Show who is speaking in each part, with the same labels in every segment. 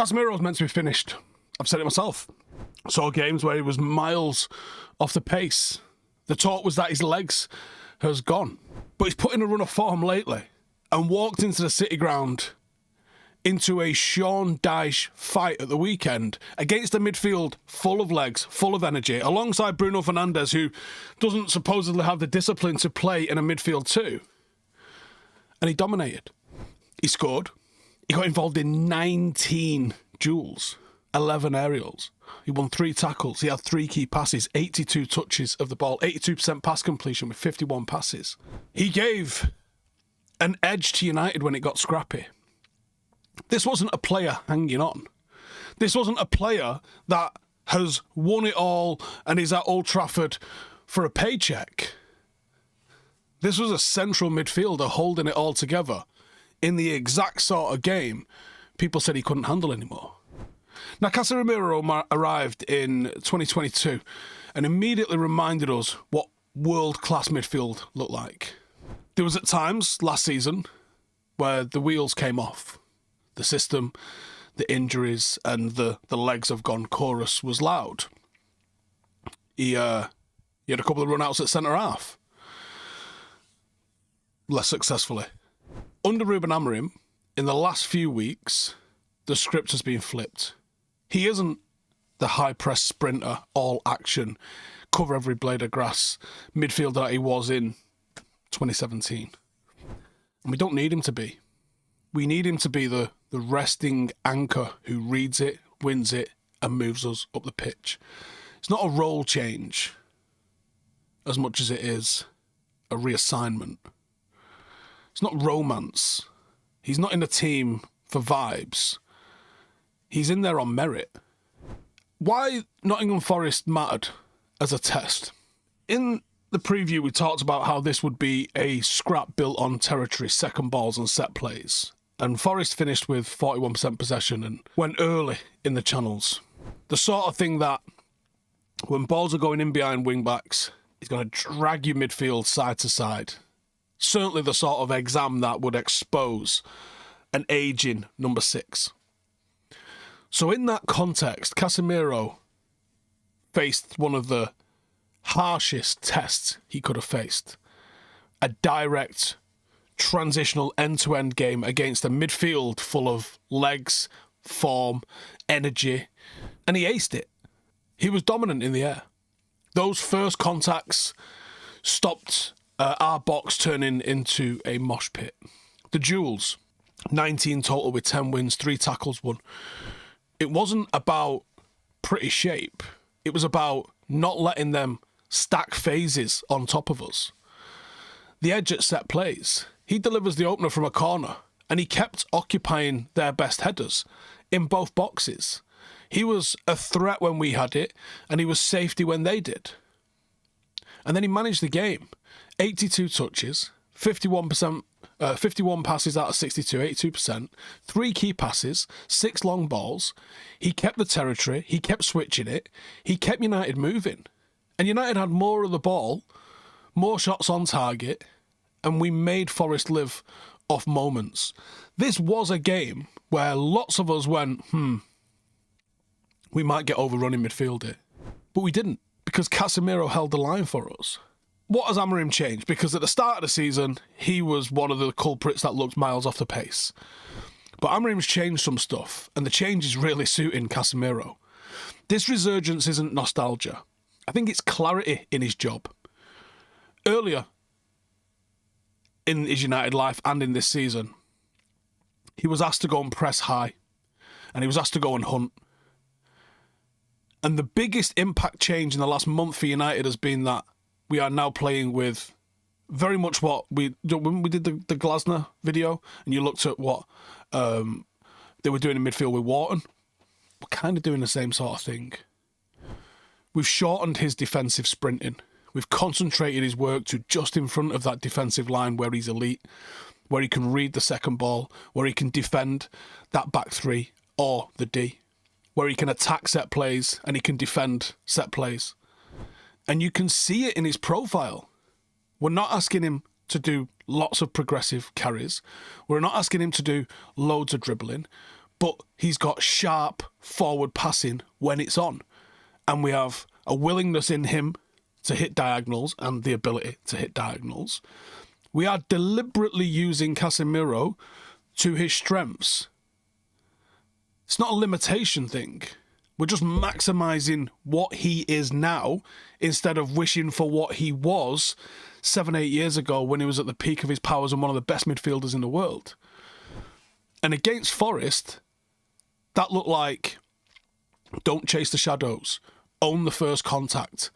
Speaker 1: Casemiro's meant to be finished. I've said it myself. Saw games where he was miles off the pace. The talk was that his legs has gone. But he's put in a run of form lately and walked into the City ground into a Sean Dyche fight at the weekend against a midfield full of legs, full of energy, alongside Bruno Fernandes, who doesn't supposedly have the discipline to play in a midfield too. And he dominated. He scored. He got involved in 19 duels, 11 aerials. He won 3 tackles. He had 3 key passes, 82 touches of the ball, 82% pass completion with 51 passes. He gave an edge to United when it got scrappy. This wasn't a player hanging on. This wasn't a player that has won it all and is at Old Trafford for a paycheck. This was a central midfielder holding it all together in the exact sort of game people said he couldn't handle anymore. Now, Casemiro arrived in 2022 and immediately reminded us what world-class midfield looked like. There was at times last season where the wheels came off. The system, the injuries, and the legs have gone chorus was loud. He had a couple of run-outs at centre-half. Less successfully. Under Rúben Amorim, in the last few weeks, the script has been flipped. He isn't the high-press sprinter, all-action, cover every blade of grass midfielder that he was in 2017. And we don't need him to be. We need him to be the resting anchor who reads it, wins it, and moves us up the pitch. It's not a role change as much as it is a reassignment. It's not romance. He's not in the team for vibes. He's in there on merit. Why Nottingham Forest mattered as a test? In the preview, we talked about how this would be a scrap built on territory, second balls and set plays. And Forest finished with 41% possession and went early in the channels. The sort of thing that, when balls are going in behind wing-backs, is going to drag you midfield side to side. Certainly the sort of exam that would expose an ageing number 6. So in that context, Casemiro faced one of the harshest tests he could have faced. A direct, transitional end-to-end game against a midfield full of legs, form, energy, and he aced it. He was dominant in the air. Those first contacts stopped our box turning into a mosh pit. The duels, 19 total with 10 wins, 3 tackles won. It wasn't about pretty shape. It was about not letting them stack phases on top of us. The edge at set plays. He delivers the opener from a corner, and he kept occupying their best headers in both boxes. He was a threat when we had it, and he was safety when they did. And then he managed the game. 82 touches, 51 passes out of 62, 82%, 3 key passes, 6 long balls. He kept the territory, he kept switching it, he kept United moving. And United had more of the ball, more shots on target, and we made Forest live off moments. This was a game where lots of us went, we might get overrun in midfield here. But we didn't, because Casemiro held the line for us. What has Amorim changed? Because at the start of the season, he was one of the culprits that looked miles off the pace. But Amorim's changed some stuff, and the change is really suiting Casemiro. This resurgence isn't nostalgia. I think it's clarity in his job. Earlier in his United life and in this season, he was asked to go and press high, and he was asked to go and hunt. And the biggest impact change in the last month for United has been that we are now playing with very much what when we did the Glasner video and you looked at what they were doing in midfield with Wharton. We're kind of doing the same sort of thing. We've shortened his defensive sprinting. We've concentrated his work to just in front of that defensive line where he's elite, where he can read the second ball, where he can defend that back 3 or the D, where he can attack set plays and he can defend set plays. And you can see it in his profile. We're not asking him to do lots of progressive carries. We're not asking him to do loads of dribbling. but he's got sharp forward passing when it's on. And we have a willingness in him to hit diagonals and the ability to hit diagonals. We are deliberately using Casemiro to his strengths. It's not a limitation thing. We're just maximising what he is now instead of wishing for what he was 7-8 years ago when he was at the peak of his powers and one of the best midfielders in the world. And against Forest, that looked like don't chase the shadows, own the first contact,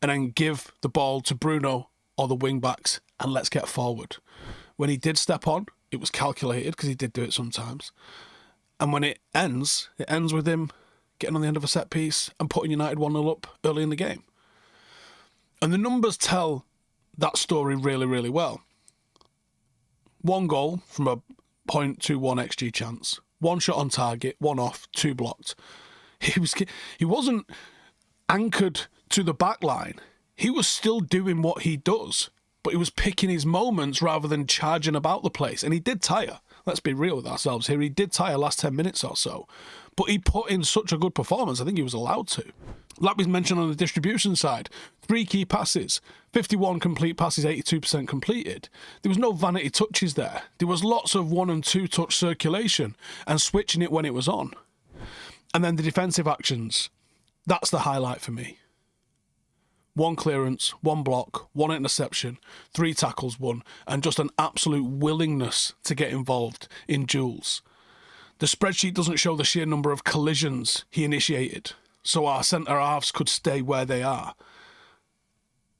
Speaker 1: and then give the ball to Bruno or the wing-backs and let's get forward. When he did step on, it was calculated because he did do it sometimes. And when it ends with him getting on the end of a set piece and putting United 1-0 up early in the game. And the numbers tell that story really, really well. 1 goal from a 0.21 XG chance, 1 shot on target, 1 off, 2 blocked. He wasn't anchored to the back line. He was still doing what he does, but he was picking his moments rather than charging about the place. And he did tire. Let's be real with ourselves here. He did tire last 10 minutes or so. But he put in such a good performance, I think he was allowed to. Like we've mentioned on the distribution side, 3 key passes, 51 complete passes, 82% completed. There was no vanity touches there. There was lots of 1 and 2 touch circulation and switching it when it was on. And then the defensive actions, that's the highlight for me. 1 clearance, 1 block, 1 interception, 3 tackles won, and just an absolute willingness to get involved in duels. The spreadsheet doesn't show the sheer number of collisions he initiated, so our centre-halves could stay where they are.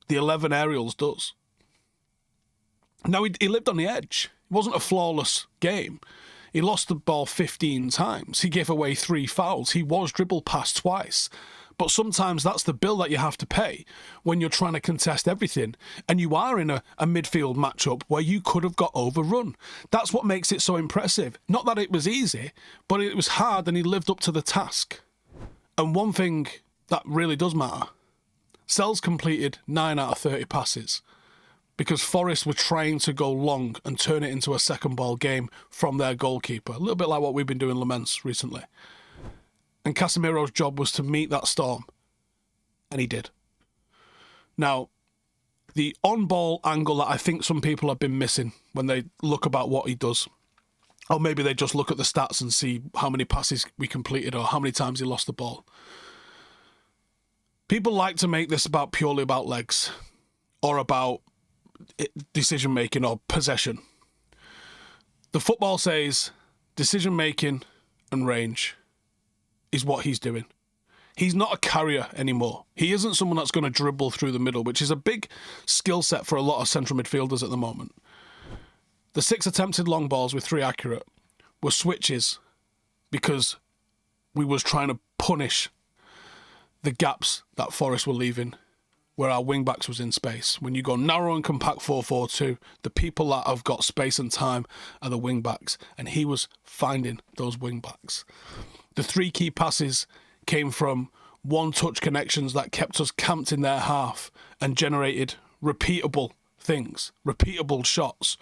Speaker 1: The 11 aerials does. Now, he lived on the edge. It wasn't a flawless game. He lost the ball 15 times. He gave away 3 fouls. He was dribbled past twice. But sometimes that's the bill that you have to pay when you're trying to contest everything. And you are in a midfield matchup where you could have got overrun. That's what makes it so impressive. Not that it was easy, but it was hard and he lived up to the task. And one thing that really does matter, Sells completed 9 out of 30 passes because Forest were trying to go long and turn it into a second ball game from their goalkeeper. A little bit like what we've been doing Laments recently. And Casemiro's job was to meet that storm. And he did. Now, the on-ball angle that I think some people have been missing when they look about what he does, or maybe they just look at the stats and see how many passes we completed or how many times he lost the ball. People like to make this purely about legs or about decision-making or possession. The football says decision-making and range is what he's doing. He's not a carrier anymore. He isn't someone that's going to dribble through the middle, which is a big skill set for a lot of central midfielders at the moment. The 6 attempted long balls with 3 accurate were switches because we was trying to punish the gaps that Forest were leaving where our wing-backs was in space. When you go narrow and compact 4-4-2, the people that have got space and time are the wing-backs, and he was finding those wing-backs. The 3 key passes came from one-touch connections that kept us camped in their half and generated repeatable things, repeatable shots,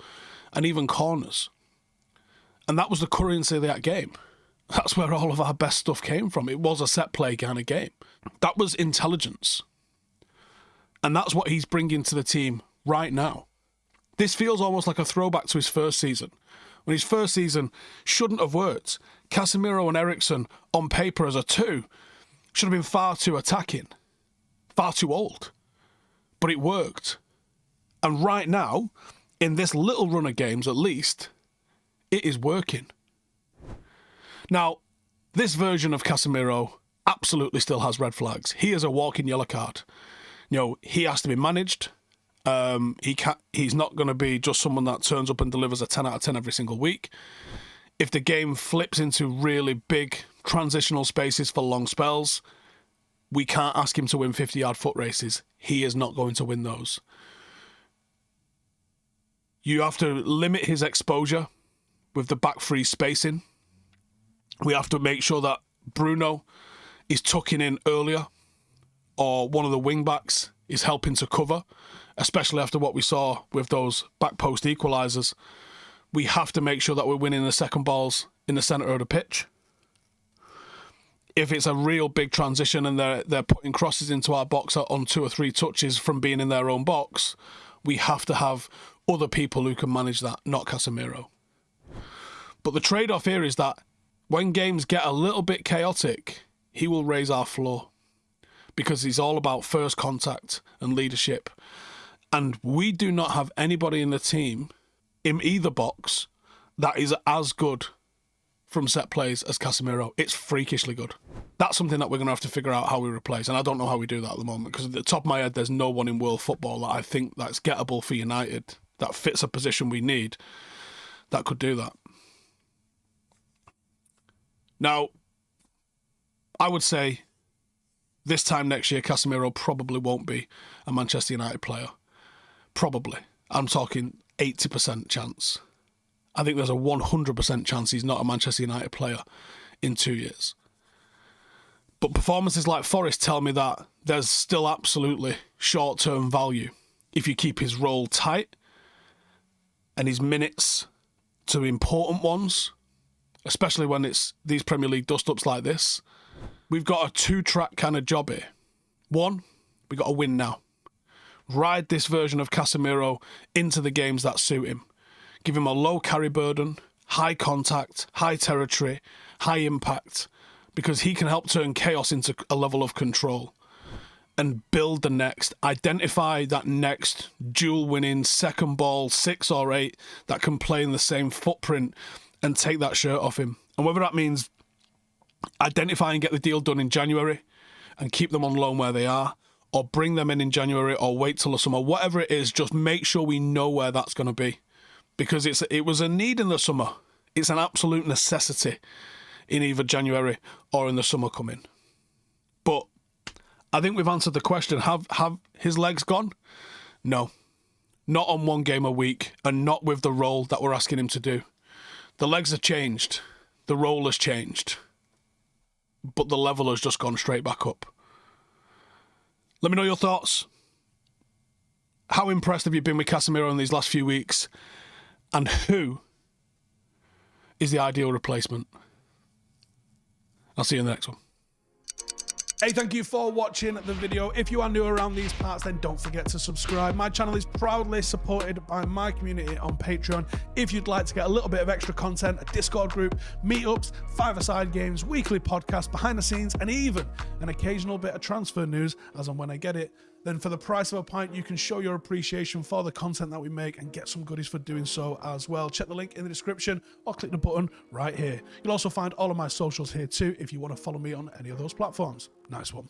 Speaker 1: and even corners. And that was the currency of that game. That's where all of our best stuff came from. It was a set play kind of game. That was intelligence. And that's what he's bringing to the team right now. This feels almost like a throwback to his first season. When his first season shouldn't have worked. Casemiro and Eriksen, on paper as a 2, should have been far too attacking, far too old. But it worked. And right now, in this little run of games at least, it is working. Now, this version of Casemiro absolutely still has red flags. He is a walking yellow card. You know, he has to be managed. He's not going to be just someone that turns up and delivers a 10 out of 10 every single week. If the game flips into really big transitional spaces for long spells, we can't ask him to win 50-yard foot races. He is not going to win those. You have to limit his exposure with the back free spacing. We have to make sure that Bruno is tucking in earlier, or one of the wing-backs is helping to cover, especially after what we saw with those back post equalisers. We have to make sure that we're winning the second balls in the centre of the pitch. if it's a real big transition and they're putting crosses into our box on 2 or 3 touches from being in their own box, we have to have other people who can manage that, not Casemiro. But the trade-off here is that when games get a little bit chaotic, he will raise our floor because he's all about first contact and leadership. And we do not have anybody in the team in either box that is as good from set plays as Casemiro. It's freakishly good. That's something that we're going to have to figure out how we replace, and I don't know how we do that at the moment, because at the top of my head, there's no one in world football that I think that's gettable for United, that fits a position we need, that could do that. Now, I would say this time next year, Casemiro probably won't be a Manchester United player. Probably. I'm talking 80% chance. I think there's a 100% chance he's not a Manchester United player in 2 years. But performances like Forest tell me that there's still absolutely short-term value if you keep his role tight and his minutes to important ones, especially when it's these Premier League dust-ups like this. We've got a 2-track kind of job here. One, we've got to win now. Ride this version of Casemiro into the games that suit him. Give him a low carry burden, high contact, high territory, high impact, because he can help turn chaos into a level of control and build the next. Identify that next duel-winning second ball, 6 or 8, that can play in the same footprint and take that shirt off him. And whether that means identify and get the deal done in January and keep them on loan where they are, or bring them in January, or wait till the summer, whatever it is, just make sure we know where that's going to be. Because it was a need in the summer. It's an absolute necessity in either January or in the summer coming. But I think we've answered the question. Have his legs gone? No. Not on 1 game a week, and not with the role that we're asking him to do. The legs have changed. The role has changed. But the level has just gone straight back up. Let me know your thoughts. How impressed have you been with Casemiro in these last few weeks? And who is the ideal replacement? I'll see you in the next one. Hey, thank you for watching the video. If you are new around these parts, then don't forget to subscribe. My channel is proudly supported by my community on Patreon. If you'd like to get a little bit of extra content, a Discord group, meetups, 5-a-side games, weekly podcasts, behind the scenes, and even an occasional bit of transfer news as and when I get it, then for the price of a pint, you can show your appreciation for the content that we make and get some goodies for doing so as well. Check the link in the description or click the button right here. You'll also find all of my socials here too if you want to follow me on any of those platforms. Nice one.